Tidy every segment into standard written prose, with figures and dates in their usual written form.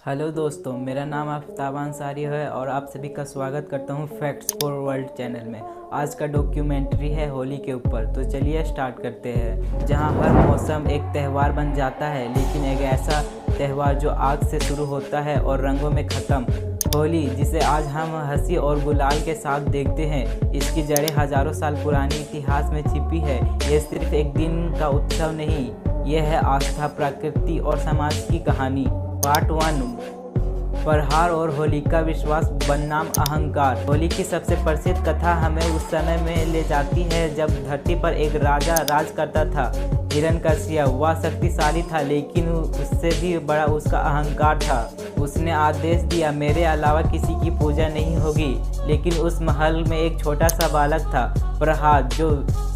Hello दोस्तों, मेरा नाम आफ्ताब अंसारी है और आप सभी का स्वागत करता हूं फैक्ट्स फॉर वर्ल्ड चैनल में। आज का डॉक्यूमेंट्री है होली के ऊपर, तो चलिए स्टार्ट करते हैं। जहां हर मौसम एक त्यौहार बन जाता है, लेकिन एक ऐसा त्यौहार जो आग से शुरू होता है और रंगों में ख़त्म। होली, जिसे आज हम हंसी और गुलाल के साथ देखते हैं, इसकी जड़ें हज़ारों साल पुरानी इतिहास में छिपी है। ये सिर्फ एक दिन का उत्सव नहीं, यह है आस्था, प्रकृति और समाज की कहानी। पार्ट 1, प्रहार और होलिका विश्वास बनाम अहंकार। होली की सबसे प्रसिद्ध कथा हमें उस समय में ले जाती है जब धरती पर एक राजा राज करता था, हिरण्यकश्यप। वह शक्तिशाली था, लेकिन उससे भी बड़ा उसका अहंकार था। उसने आदेश दिया, मेरे अलावा किसी की पूजा नहीं होगी। लेकिन उस महल में एक छोटा सा बालक था, प्रहलाद, जो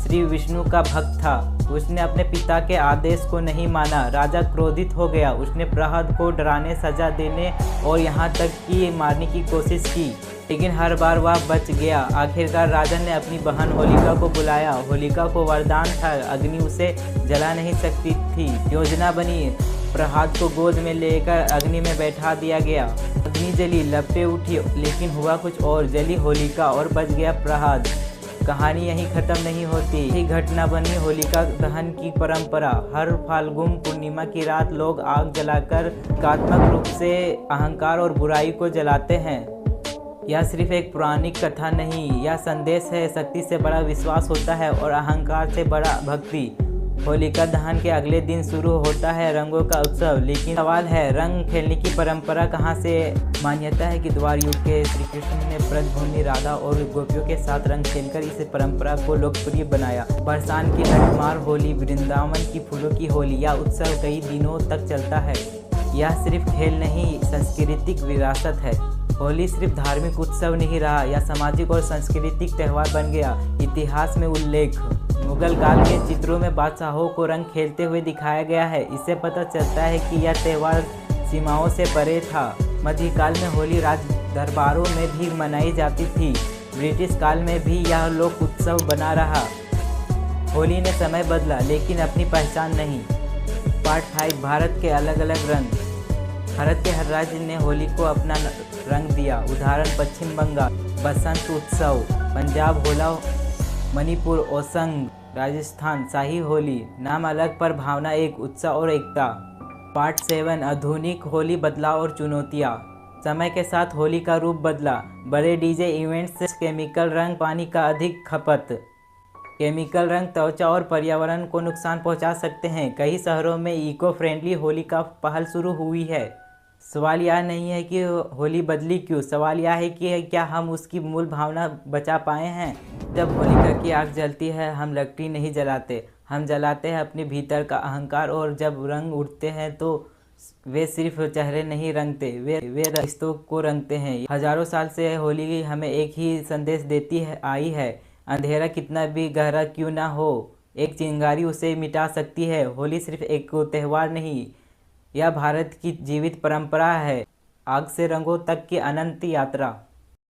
श्री विष्णु का भक्त था। उसने अपने पिता के आदेश को नहीं माना। राजा क्रोधित हो गया। उसने प्रहलाद को डराने, सजा देने और यहाँ तक कि मारने की कोशिश की, लेकिन हर बार वह बच गया। आखिरकार राजा ने अपनी बहन होलिका को बुलाया। होलिका को वरदान था, अग्नि उसे जला नहीं सकती थी। योजना बनी, प्रहलाद को गोद में लेकर अग्नि में बैठा दिया गया। अग्नि जली, लपटें उठी, लेकिन हुआ कुछ और। जली होलिका और बच गया प्रहलाद। कहानी यहीं ख़त्म नहीं होती। यही घटना बनी होलिका दहन की परंपरा। हर फाल्गुन पूर्णिमा की रात लोग आग जलाकर प्रतीकात्मक रूप से अहंकार और बुराई को जलाते हैं। यह सिर्फ एक पौराणिक कथा नहीं, यह संदेश है, शक्ति से बड़ा विश्वास होता है और अहंकार से बड़ा भक्ति। होलिका दहन के अगले दिन शुरू होता है रंगों का उत्सव। लेकिन सवाल है, रंग खेलने की परंपरा कहाँ से? मान्यता है कि द्वार युग के श्री कृष्ण ने ब्रजभूमि राधा और गोपियों के साथ रंग खेलकर इस परंपरा को लोकप्रिय बनाया। बरसात की लठमार होली, वृंदावन की फूलों की होली, यह उत्सव कई दिनों तक चलता है। यह सिर्फ खेल नहीं, सांस्कृतिक विरासत है। होली सिर्फ धार्मिक उत्सव नहीं रहा, यह सामाजिक और सांस्कृतिक त्यौहार बन गया। इतिहास में उल्लेख, मुगल काल के चित्रों में बादशाहों को रंग खेलते हुए दिखाया गया है। इससे पता चलता है कि यह त्यौहार सीमाओं से परे था। मध्यकाल में होली राज दरबारों में भी मनाई जाती थी। ब्रिटिश काल में भी यह लोक उत्सव बना रहा। होली ने समय बदला, लेकिन अपनी पहचान नहीं। पार्ट 5, भारत के अलग अलग रंग। भारत के हर राज्य ने होली को अपना रंग दिया। उदाहरण, पश्चिम बंगाल बसंत उत्सव, पंजाब होला, मणिपुर ओसंग, राजस्थान शाही होली। नाम अलग पर भावना एक, उत्साह और एकता। पार्ट 7, आधुनिक होली, बदलाव और चुनौतियाँ। समय के साथ होली का रूप बदला। बड़े डीजे इवेंट्स से केमिकल रंग, पानी का अधिक खपत। केमिकल रंग त्वचा और पर्यावरण को नुकसान पहुंचा सकते हैं। कई शहरों में इको फ्रेंडली होली का पहल शुरू हुई है। सवाल यह नहीं है कि होली बदली क्यों, सवाल यह है कि क्या हम उसकी मूल भावना बचा पाए हैं। जब होलिका की आग जलती है, हम लकड़ी नहीं जलाते, हम जलाते हैं अपने भीतर का अहंकार। और जब रंग उठते हैं तो वे सिर्फ चेहरे नहीं रंगते, वे रिश्तों को रंगते हैं। हजारों साल से होली हमें एक ही संदेश देती है आई है, अंधेरा कितना भी गहरा क्यों ना हो, एक चिंगारी उसे मिटा सकती है। होली सिर्फ एक त्यौहार नहीं, यह भारत की जीवित परंपरा है, आग से रंगों तक की अनंत यात्रा।